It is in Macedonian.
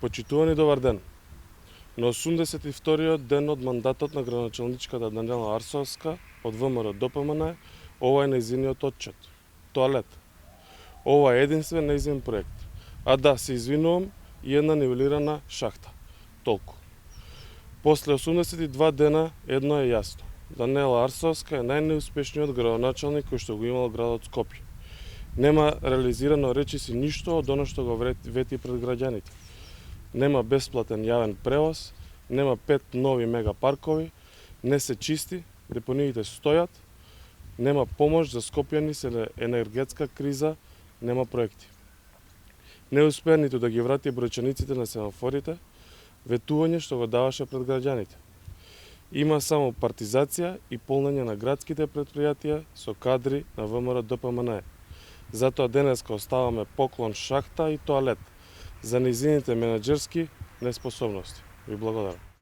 Почитувани добар ден. На 82-иот ден од мандатот на градоначалничката Даниела Арсовска од ВМРО ДПМН, ова е нејзиниот отчет. Тоалет. Ова е единствен нејзин проект. А да, се извинувам, и една нивелирана шахта. Толку. После 82 дена едно е јасно. Даниела Арсовска е најнеуспешниот градоначалник кој што го имал градот Скопје. Нема реализирано речиси ништо од оно што го вети пред граѓаните. Нема бесплатен јавен превоз, нема 5 нови мегапаркови, не се чисти, депониите стојат, нема помош за скопјани се енергетска криза, нема проекти. Не успеа ниту да ги врати бројчаниците на семафорите, ветување што го даваше пред граѓаните. Има само партизација и полнење на градските предпријатија со кадри на ВМРО ДПМН. Затоа денеска оставаме поклон шахта и тоалет за нејзините менаџерски неспособности. Ви благодарам.